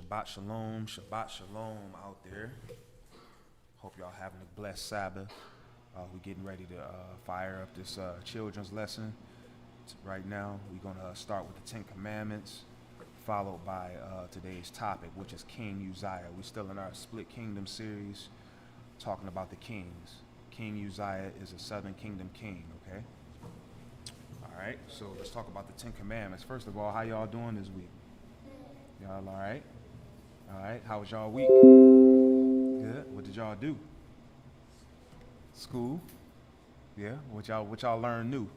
Shabbat shalom out there. Hope y'all having a blessed Sabbath. We're getting ready to fire up this children's lesson. Right now, we're going to start with the Ten Commandments, followed by today's topic, which is King Uzziah. We're still in our Split Kingdom series, talking about the kings. King Uzziah is a Southern Kingdom king, okay? All right, so let's talk about the Ten Commandments. First of all, how y'all doing this week? Y'all all right? All right, how was y'all week? Good. What did y'all do? School? Yeah. What y'all learn new?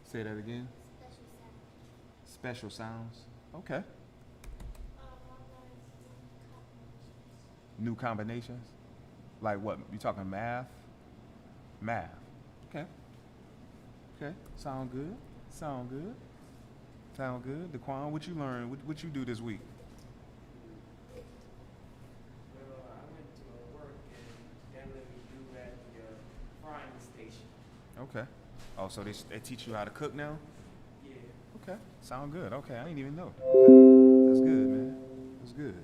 Say that again. Special sounds. Okay. New combinations? Like what? You talking math? Math. Okay. Okay. Sound good. Sound good. Sound good. Daquan, what you learn? What you do this week? Well, I went to work and they let me do at the frying station. Okay. Oh, so they teach you how to cook now? Yeah. Okay. Sound good. Okay. I didn't even know. Okay. That's good, man. That's good.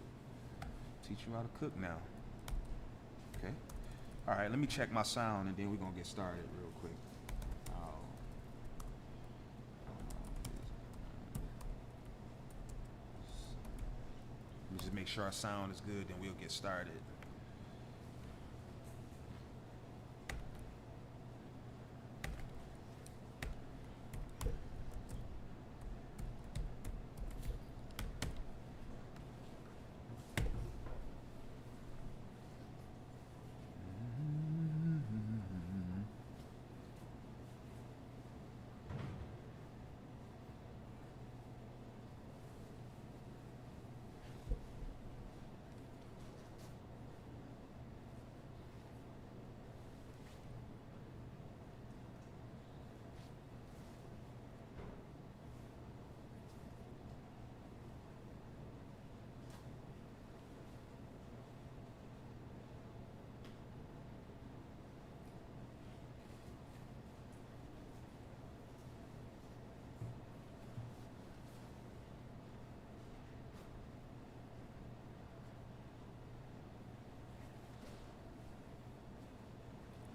Teach you how to cook now. Okay. All right. Let me check my sound and then we're gonna get started real quick. Let me just make sure our sound is good, then we'll get started.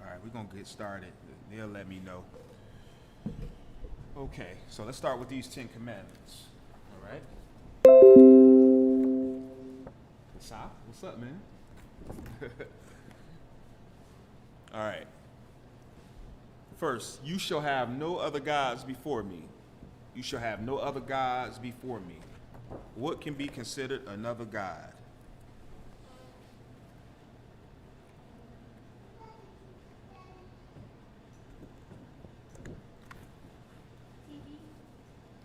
All right, we're gonna get started. They'll let me know. Okay, so let's start with these 10 commandments. All right. What's up, man? All right. First, you shall have no other gods before me. You shall have no other gods before me. What can be considered another god?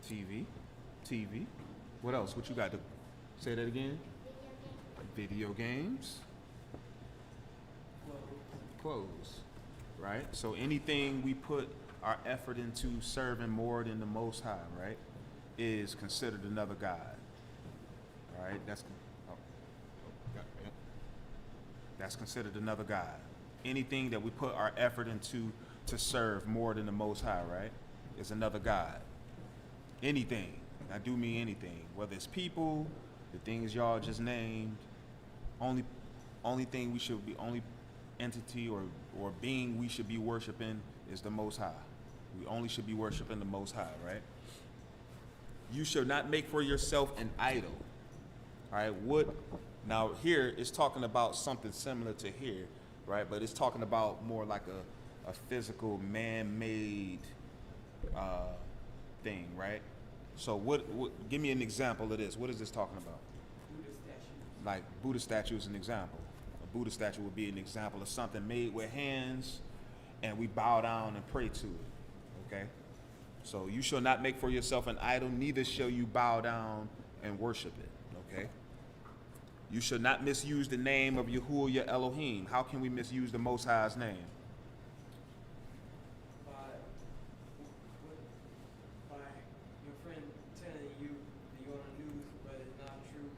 TV. TV. What else? What you got to say that again? Video games. Clothes. Right? So anything we put our effort into serving more than the Most High, right, is considered another God. All right? That's considered another God. Anything that we put our effort into to serve more than the Most High, right, is another God. Anything. I do mean anything. Whether it's people, the things y'all just named, only thing we should be, only entity or being we should be worshiping is the Most High. We only should be worshiping the Most High, right? You shall not make for yourself an idol. All right, now here it's talking about something similar to here, right? But it's talking about more like a physical man-made thing, right? So what give me an example of this. What is this talking about? Buddha statues. Like Buddha statue is an example. A Buddha statue would be an example of something made with hands and we bow down and pray to it. Okay? So you shall not make for yourself an idol, neither shall you bow down and worship it. Okay? You shall not misuse the name of Yahuwah your Elohim. How can we misuse the Most High's name? By your friend telling you that you're on the news, but it's not true,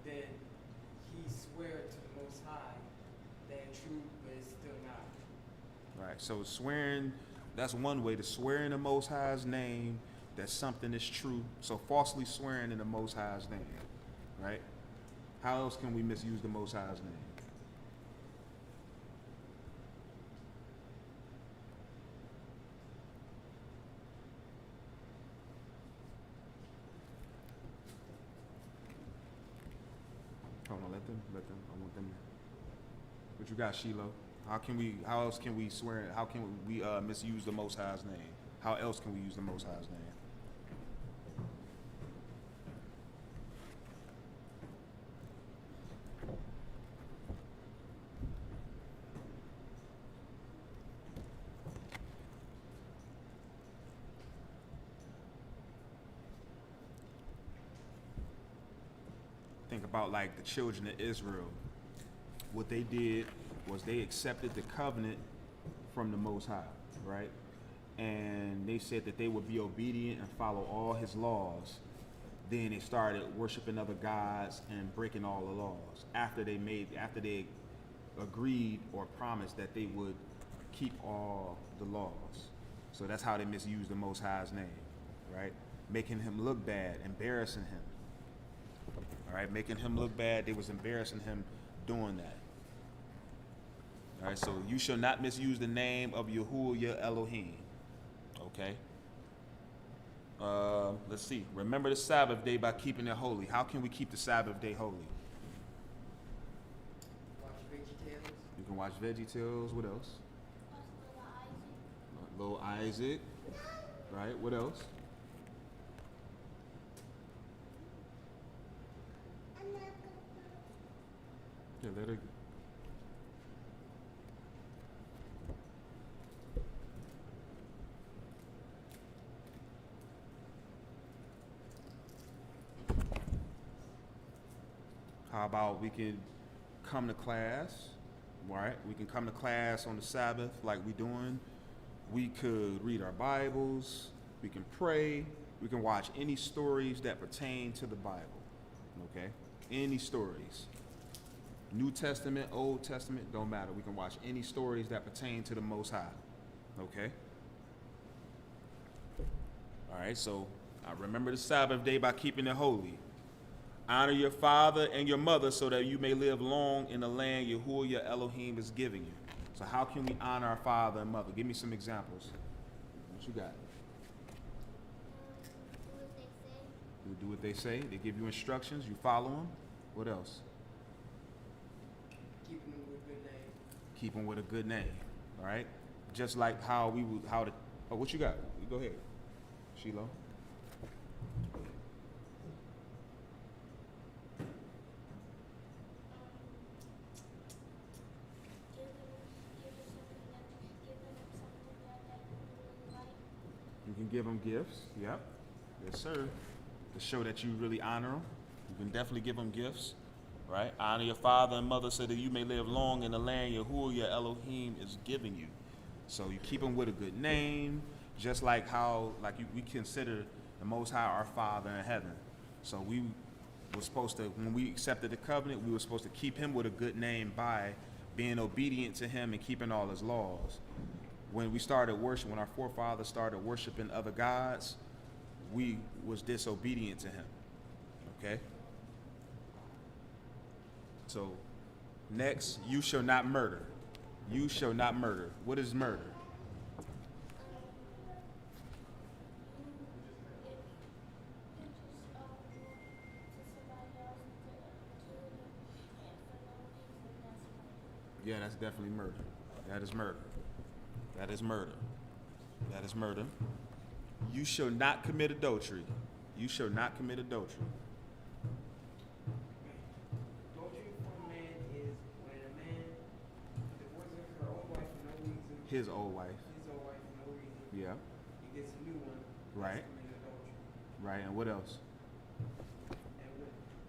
then he swear to the Most High that it's true, but it's still Right? So swearing, that's one way to swear in the Most High's name that something is true. So falsely swearing in the Most High's name, right? How else can we misuse the Most High's name? Hold on, let them, I want them. What you got, Shiloh? How else can we swear, how can we misuse the Most High's name? How else can we use the Most High's name? Think about like the children of Israel. What they did was they accepted the covenant from the Most High, right? And they said that they would be obedient and follow all his laws. Then they started worshiping other gods and breaking all the laws after they agreed or promised that they would keep all the laws. So that's how they misused the Most High's name, right? Making him look bad, embarrassing him. All right, making him look bad. They was embarrassing him doing that. All right, so you shall not misuse the name of Yahuwah your Elohim. Okay. Let's see. Remember the Sabbath day by keeping it holy. How can we keep the Sabbath day holy? Watch VeggieTales. You can watch VeggieTales. What else? Little Isaac. Right. What else? Yeah, let her. How about we can come to class, right? We can come to class on the Sabbath like we doing. We could read our Bibles. We can pray. We can watch any stories that pertain to the Bible, okay? Any stories. New Testament, Old Testament, don't matter. We can watch any stories that pertain to the Most High, okay? All right, so I remember the Sabbath day by keeping it holy. Honor your father and your mother so that you may live long in the land Yahuwah your Elohim is giving you. So how can we honor our father and mother? Give me some examples. What you got? You do what they say. They give you instructions. You follow them. What else? Keeping them with good name. Keep them with a good name. All right? Just like what you got? You go ahead, Shiloh. You can give them gifts. Yep. Yes, sir. To show that you really honor them. You can definitely give them gifts. Right? Honor your father and mother so that you may live long in the land Yahuwah your Elohim is giving you. So you keep them with a good name, just like how we consider the Most High our Father in heaven. So we were supposed to, when we accepted the covenant, we were supposed to keep him with a good name by being obedient to him and keeping all his laws. When our forefathers started worshiping other gods, we was disobedient to him. Okay? So, next, you shall not murder. You shall not murder. What is murder? Yeah, that's definitely murder. That is murder. That is murder. That is murder. You shall not commit adultery. You shall not commit adultery. Adultery for a man is when a man divorces her own wife for no reason. His old wife. His old wife for no reason. Yeah. He gets a new one. Right. That's committing adultery. Right. And what else? And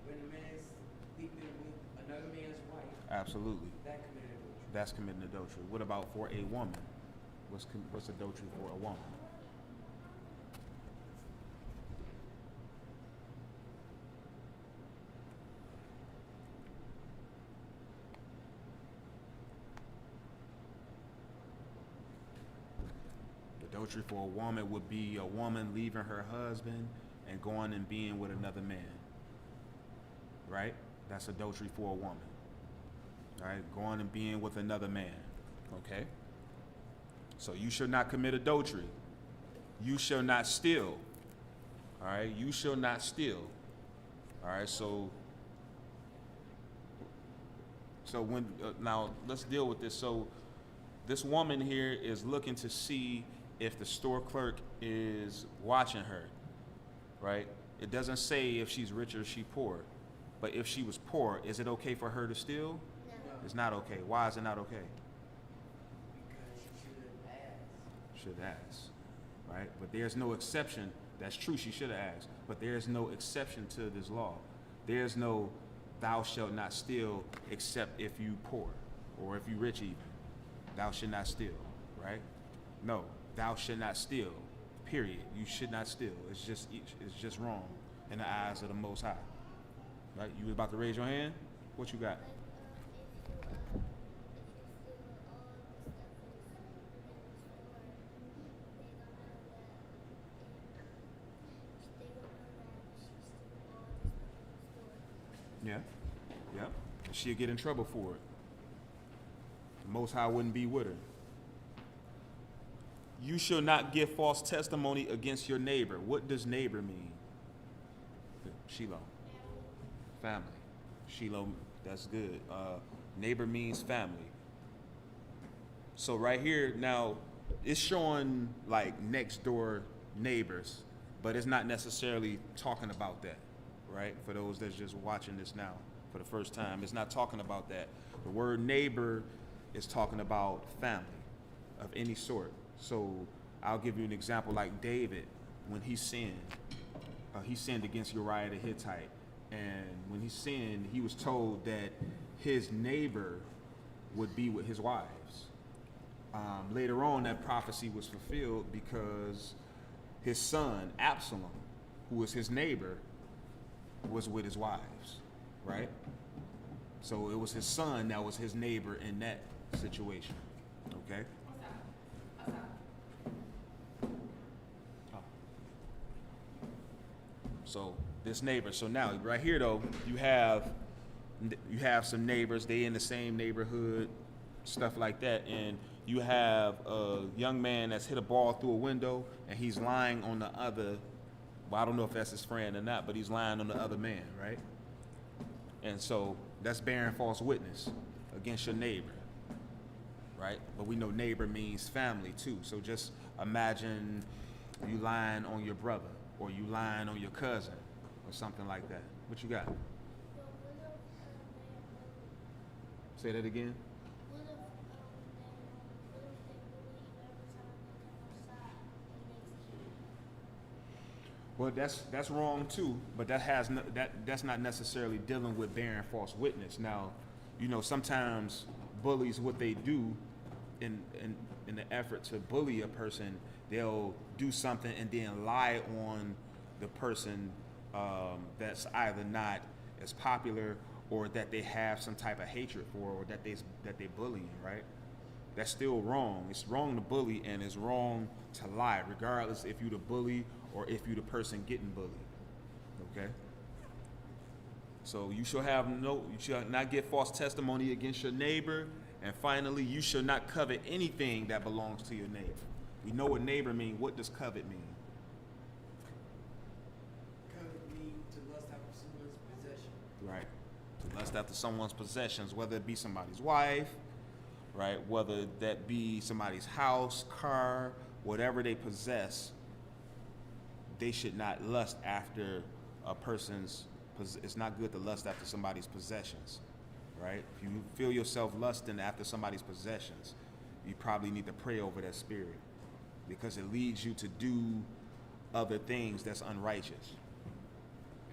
when a man is sleeping with another man's wife, Absolutely. that committed adultery. That's committing adultery. What about for a woman? What's adultery for a woman? Adultery for a woman would be a woman leaving her husband and going and being with another man. Right? That's adultery for a woman. All right? Going and being with another man. Okay? So you shall not commit adultery. You shall not steal. All right? You shall not steal. All right? So when now let's deal with this. So this woman here is looking to see if the store clerk is watching her, right? It doesn't say if she's rich or she poor, but if she was poor, is it okay for her to steal? No. It's not okay. Why is it not okay? Because she should Should ask. ask, right? But there's no exception. That's true, she should have asked, but there's no exception to this law. There's no thou shalt not steal except if you poor or if you rich even. Thou should not steal, right? No, thou should not steal, period. You should not steal. It's just wrong in the eyes of the Most High, right? You about to raise your hand? What you got? Yeah, yeah. She'll get in trouble for it. The Most High wouldn't be with her. You shall not give false testimony against your neighbor. What does neighbor mean? Shiloh. Family. Shiloh, that's good. Neighbor means family. So right here, now, it's showing like next door neighbors, but it's not necessarily talking about that, right? For those that's just watching this now for the first time, it's not talking about that. The word neighbor is talking about family of any sort. So I'll give you an example like David, when he sinned against Uriah the Hittite. And when he sinned, he was told that his neighbor would be with his wives. Later on, that prophecy was fulfilled because his son, Absalom, who was his neighbor, was with his wives, right? So it was his son that was his neighbor in that situation, okay? So this neighbor. So now right here though, you have some neighbors. They in the same neighborhood, stuff like that, and you have a young man that's hit a ball through a window, and he's lying on the other. Well, I don't know if that's his friend or not, but he's lying on the other man, right? And so that's bearing false witness against your neighbor, right? But we know neighbor means family too. So just imagine you lying on your brother, or you lying on your cousin, or something like that. What you got? Say that again. Well, that's wrong too, but that's not necessarily dealing with bearing false witness. Now, you know, sometimes bullies, what they do in the effort to bully a person, they'll do something and then lie on the person that's either not as popular or that they have some type of hatred for, or that they bullying, right? That's still wrong. It's wrong to bully, and it's wrong to lie, regardless if you the bully or if you the person getting bullied. Okay? So you shall not give false testimony against your neighbor, and finally, you shall not covet anything that belongs to your neighbor. We know what neighbor mean. What does covet mean? Covet means to lust after someone's possession. Right. To lust after someone's possessions, whether it be somebody's wife, right? Whether that be somebody's house, car, whatever they possess, they should not lust after a person's. It's not good to lust after somebody's possessions, right? If you feel yourself lusting after somebody's possessions, you probably need to pray over that spirit, because it leads you to do other things that's unrighteous,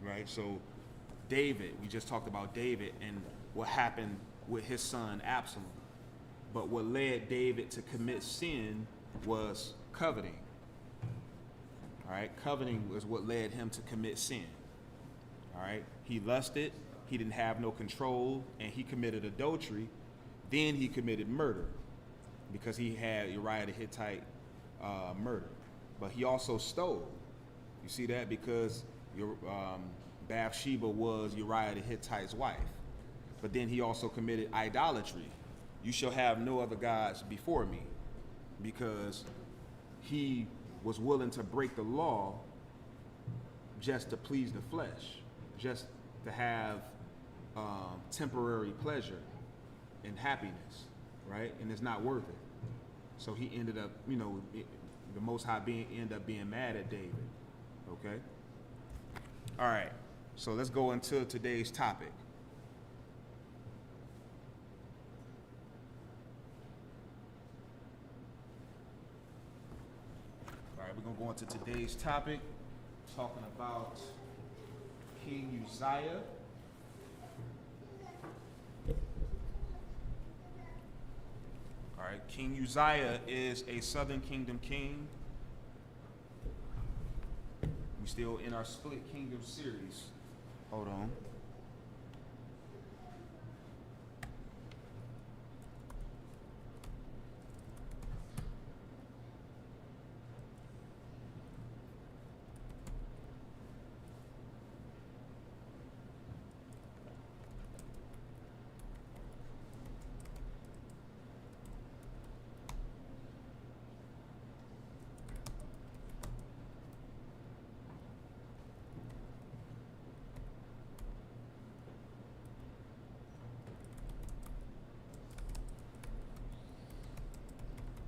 right? So David, we just talked about David and what happened with his son Absalom. But what led David to commit sin was coveting. All right, coveting was what led him to commit sin. All right, he lusted, he didn't have no control, and he committed adultery. Then he committed murder because he had Uriah the Hittite murder. But he also stole. You see that? Because Bathsheba was Uriah the Hittite's wife. But then he also committed idolatry. You shall have no other gods before me, because he was willing to break the law just to please the flesh, just to have temporary pleasure and happiness, right? And it's not worth it. So he ended up, the Most High ended up being mad at David, okay? All right, so let's go into today's topic. All right, we're going to go into today's topic, talking about King Uzziah. All right, King Uzziah is a Southern Kingdom king. We're still in our Split Kingdom series. Hold on.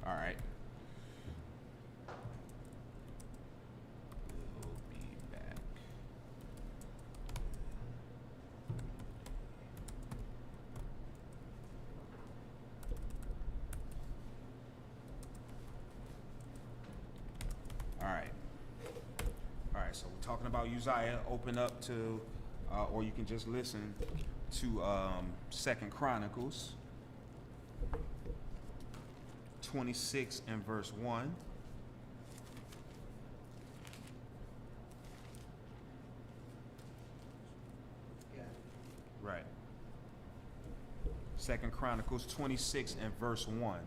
All right. We'll be back. All right. All right, so we're talking about Uzziah. Open up to, or you can just listen to 2 Chronicles 26 and verse 1. Yeah. Right. 2 Chronicles 26 and verse 1.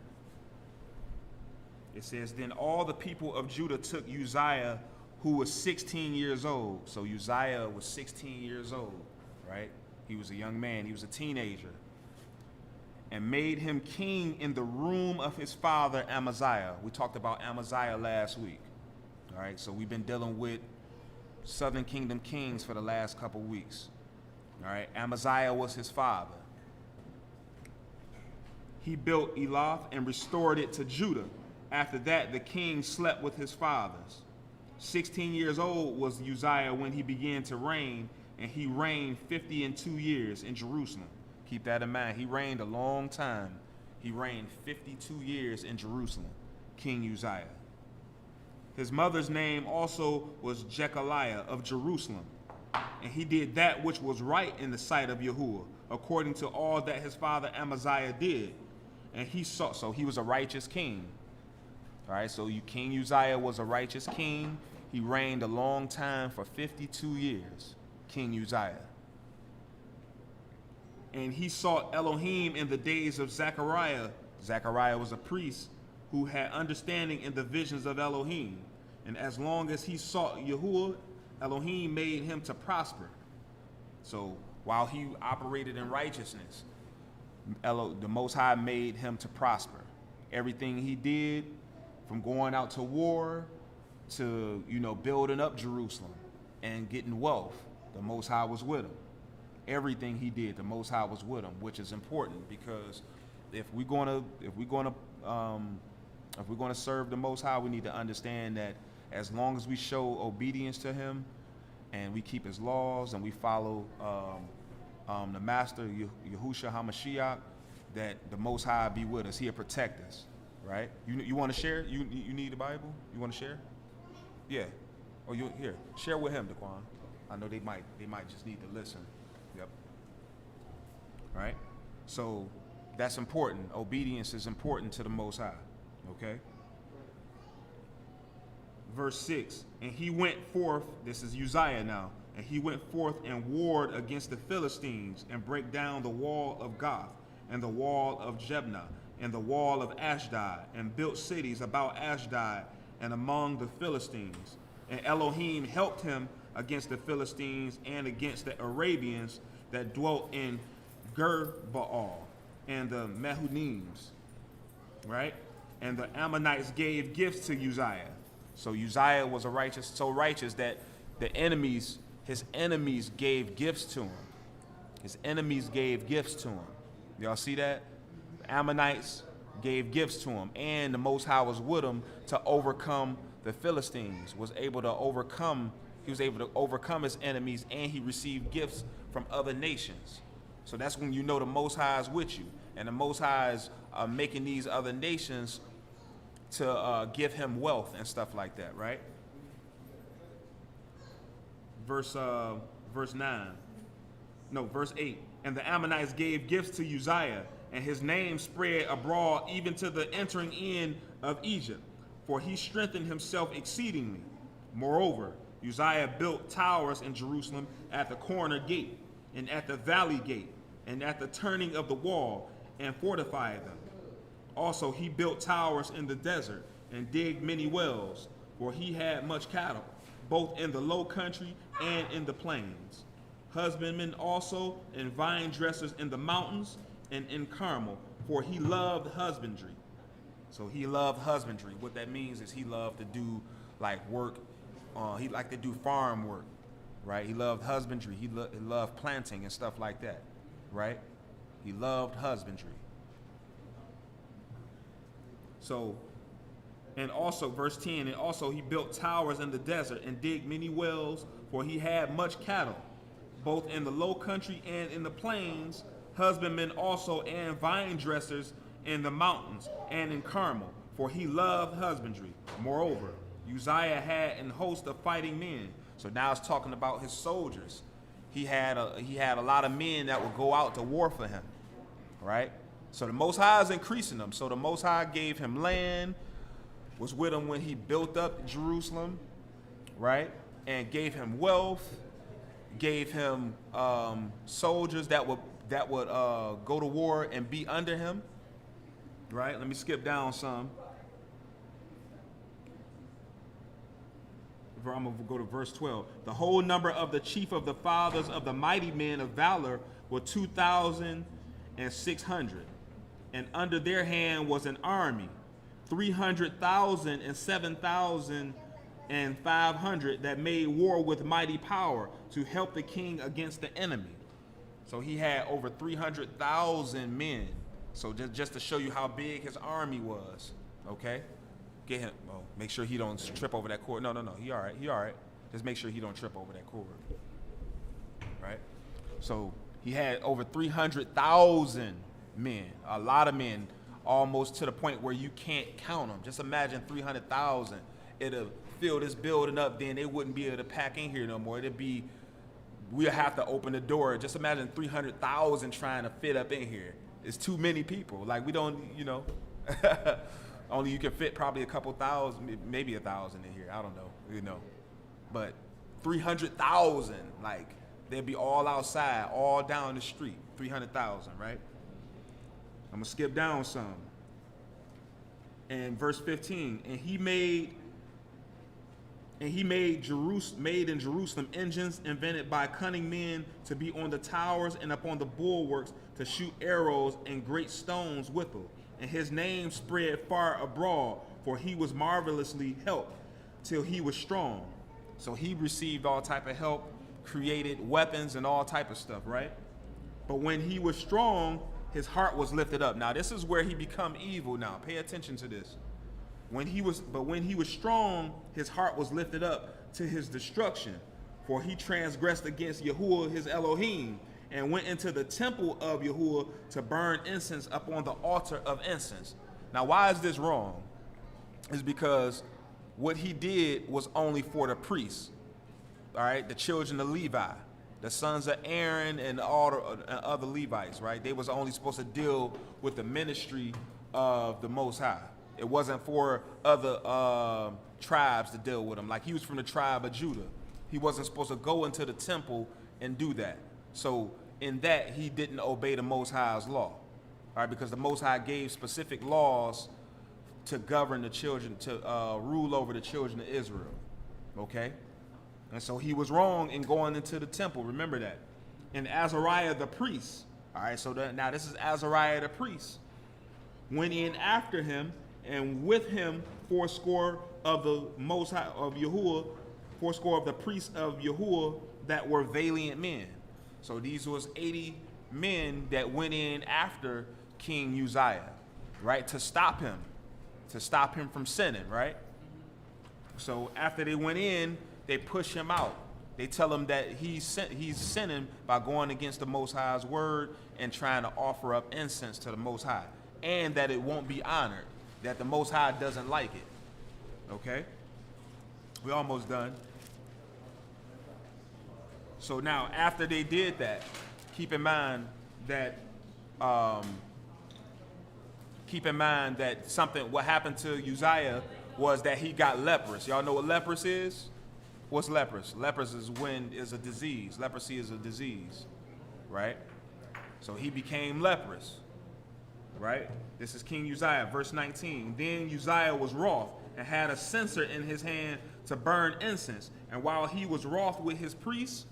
It says, then all the people of Judah took Uzziah, who was 16 years old. So Uzziah was 16 years old, right? He was a young man. He was a teenager. And made him king in the room of his father Amaziah. We talked about Amaziah last week. All right, so we've been dealing with Southern Kingdom kings for the last couple weeks. All right, Amaziah was his father. He built Elath and restored it to Judah. After that, the king slept with his fathers. 16 years old was Uzziah when he began to reign, and he reigned 52 years in Jerusalem. Keep that in mind. He reigned a long time. He reigned 52 years in Jerusalem, King Uzziah. His mother's name also was Jechaliah of Jerusalem. And he did that which was right in the sight of Yahuwah, according to all that his father Amaziah did. And so he was a righteous king. All right, so King Uzziah was a righteous king. He reigned a long time for 52 years, King Uzziah. And he sought Elohim in the days of Zechariah. Zechariah was a priest who had understanding in the visions of Elohim. And as long as he sought Yahuwah, Elohim made him to prosper. So while he operated in righteousness, the Most High made him to prosper. Everything he did, from going out to war to, building up Jerusalem and getting wealth, the Most High was with him. Everything he did, the Most High was with him, which is important, because if we're gonna serve the Most High, we need to understand that as long as we show obedience to him and we keep his laws and we follow the Master Yahushua HaMashiach, that the Most High be with us. He'll protect us, right? You want to share? You need the Bible? You want to share? Yeah. Oh, you here? Share with him, Daquan. I know they might just need to listen. Yep. Right? So that's important. Obedience is important to the Most High. Okay? Verse 6, and he went forth, this is Uzziah now, and he went forth and warred against the Philistines and brake down the wall of Goth and the wall of Jebna and the wall of Ashdod, and built cities about Ashdod and among the Philistines. And Elohim helped him against the Philistines and against the Arabians that dwelt in Gerbaal and the Mehunims, right? And the Ammonites gave gifts to Uzziah. So Uzziah was so righteous that his enemies gave gifts to him. His enemies gave gifts to him. Y'all see that? The Ammonites gave gifts to him, and the Most High was with him to overcome the Philistines. He was able to overcome his enemies, and he received gifts from other nations. So that's when you know the Most High is with you, and the Most High is making these other nations to give him wealth and stuff like that, right? Verse 8. And the Ammonites gave gifts to Uzziah, and his name spread abroad even to the entering in of Egypt, for he strengthened himself exceedingly. Moreover, Uzziah built towers in Jerusalem at the corner gate, and at the valley gate, and at the turning of the wall, and fortified them. Also he built towers in the desert, and digged many wells, for he had much cattle, both in the low country and in the plains. Husbandmen also, and vine dressers in the mountains and in Carmel, for he loved husbandry. So he loved husbandry. What that means is he loved to do like work. He liked to do farm work, right? He loved husbandry. He loved planting and stuff like that, right? He loved husbandry. So, and also verse 10, and also he built towers in the desert and digged many wells, for he had much cattle, both in the low country and in the plains, husbandmen also and vine dressers in the mountains and in Carmel, for he loved husbandry. Moreover, Uzziah had an host of fighting men. So now it's talking about his soldiers. He had a lot of men that would go out to war for him, right? So the Most High is increasing them. So the Most High gave him land, was with him when he built up Jerusalem, right? And gave him wealth, gave him soldiers that would go to war and be under him, right? Let me skip down some. I'm going to go to verse 12. The whole number of the chief of the fathers of the mighty men of valor were 2,600. And under their hand was an army, 300,000 and 7,500 that made war with mighty power to help the king against the enemy. So he had over 300,000 men. So just to show you how big his army was, okay? Get him. Oh, make sure he don't trip over that cord. No. He all right. Just make sure he don't trip over that cord. Right? So he had over 300,000 men. A lot of men, almost to the point where you can't count them. Just imagine 300,000. It'll fill this building up. Then they wouldn't be able to pack in here no more. We'll have to open the door. Just imagine 300,000 trying to fit up in here. It's too many people. Like we don't, only you can fit probably a couple thousand, maybe 1,000 in here. I don't know, But 300,000, like they'd be all outside, all down the street. 300,000, right? I'm gonna skip down some. And verse 15, and he made in Jerusalem engines invented by cunning men to be on the towers and upon the bulwarks to shoot arrows and great stones withal. And his name spread far abroad, for he was marvelously helped till he was strong. So he received all type of help, created weapons and all type of stuff, right? But when he was strong, his heart was lifted up. Now this is where he become evil. Now pay attention to this. When he was strong, his heart was lifted up to his destruction, for he transgressed against Yahuwah his Elohim, and went into the temple of Yahuwah to burn incense upon the altar of incense. Now, why is this wrong? It's because what he did was only for the priests, all right, the children of Levi, the sons of Aaron and all the other Levites, right? They was only supposed to deal with the ministry of the Most High. It wasn't for other tribes to deal with him. Like he was from the tribe of Judah. He wasn't supposed to go into the temple and do that. So in that, he didn't obey the Most High's law. All right, because the Most High gave specific laws to govern the children, to rule over the children of Israel. Okay? And so he was wrong in going into the temple. Remember that. And Azariah the priest. All right, so now this is Azariah the priest. Went in after him, and with him fourscore of the Most High of Yahuwah, fourscore of the priests of Yahuwah that were valiant men. So these was 80 men that went in after King Uzziah, right, to stop him from sinning, right? So after they went in, they push him out. They tell him that he's sinning by going against the Most High's word and trying to offer up incense to the Most High, and that it won't be honored, that the Most High doesn't like it. Okay? We're almost done. So now, after they did that, keep in mind that what happened to Uzziah was that he got leprous. Y'all know what leprous is? What's leprous? Leprous is a disease. Leprosy is a disease, right? So he became leprous, right? This is King Uzziah, verse 19. Then Uzziah was wroth and had a censer in his hand to burn incense. And while he was wroth with his priests,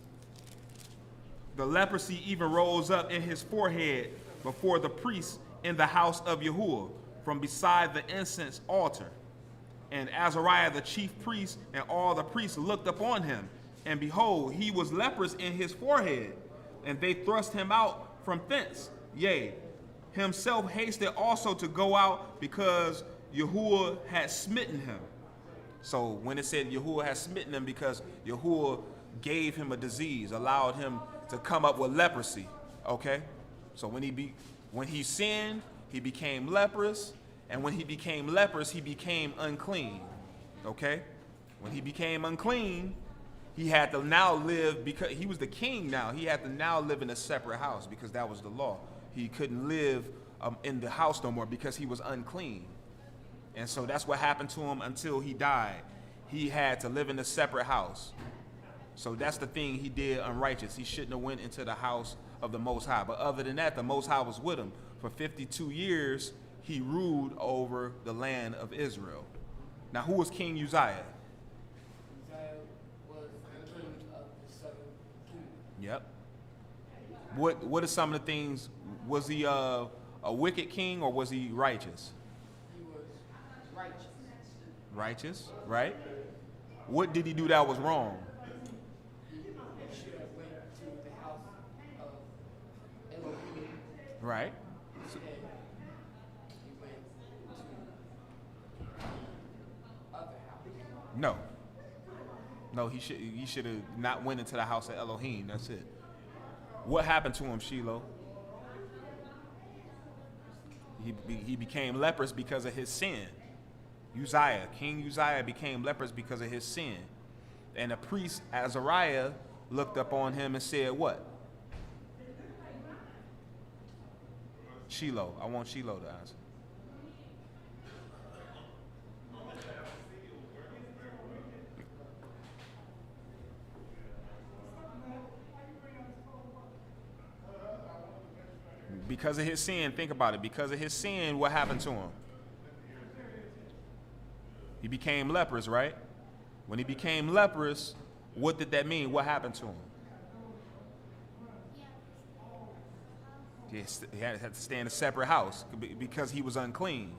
the leprosy even rose up in his forehead before the priests in the house of Yahuwah from beside the incense altar. And Azariah the chief priest and all the priests looked upon him, and behold, he was leprous in his forehead, and they thrust him out from thence. Yea, himself hasted also to go out, because Yahuwah had smitten him. So when it said Yahuwah had smitten him, because Yahuwah gave him a disease, allowed him to come up with leprosy. Okay? So when he sinned, he became leprous. And when he became leprous, he became unclean. Okay? When he became unclean, he had to now live, because he was the king now, he had to now live in a separate house, because that was the law. He couldn't live in the house no more because he was unclean. And so that's what happened to him until he died. He had to live in a separate house. So that's the thing he did unrighteous. He shouldn't have went into the house of the Most High. But other than that, the Most High was with him. For 52 years, he ruled over the land of Israel. Now, who was King Uzziah? Uzziah was the king of the southern kingdom. Yep. What are some of the things? Was he a wicked king, or was he righteous? He was righteous. Righteous, right? What did he do that was wrong? He should have went to the house of Elohim. Right. Instead, he went to other house. No, he should have not went into the house of Elohim. That's it. What happened to him, Shiloh? He became leprous because of his sin. King Uzziah became leprous because of his sin. And the priest Azariah looked up on him and said what? Shiloh. I want Shiloh to answer. Because of his sin, think about it. Because of his sin, what happened to him? He became leprous, right? When he became leprous, what did that mean? What happened to him? He had to stay in a separate house because he was unclean.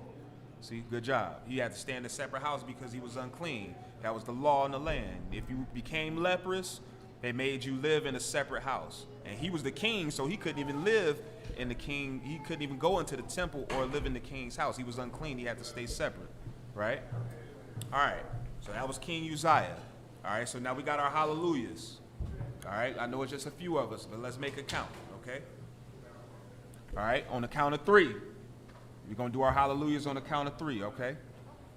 See, good job. He had to stay in a separate house because he was unclean. That was the law in the land. If you became leprous, they made you live in a separate house. And he was the king, so he couldn't even live in the king. He couldn't even go into the temple or live in the king's house. He was unclean. He had to stay separate, right? All right, so that was King Uzziah. All right, so now we got our hallelujahs. All right, I know it's just a few of us, but let's make it count, okay? All right, on the count of three. We're going to do our hallelujahs on the count of three, okay?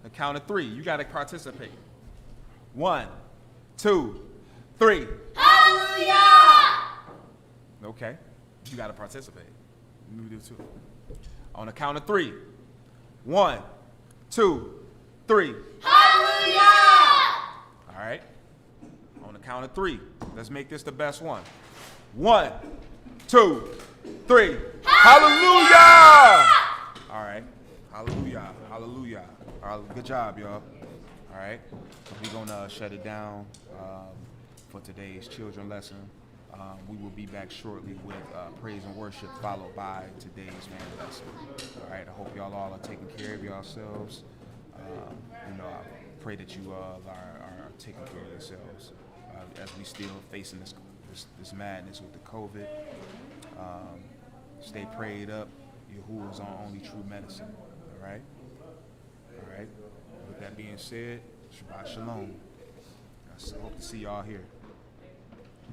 The count of three. You got to participate. 1, 2, 3. Hallelujah! Okay, you got to participate. Me do too. On the count of three. 1, 2, 3. Hallelujah! All right. On the count of three. Let's make this the best one. 1, 2, 3. Hallelujah! All right. Hallelujah. Hallelujah. All right, good job, y'all. All right. So we're going to shut it down for today's children lesson. We will be back shortly with praise and worship, followed by today's man lesson. All right. I hope y'all all are taking care of yourselves. I pray that you all are taking care of yourselves as we still facing this madness with the COVID. Stay prayed up. Yahuwah is our only true medicine. All right? All right. With that being said, Shabbat Shalom. I hope to see y'all here.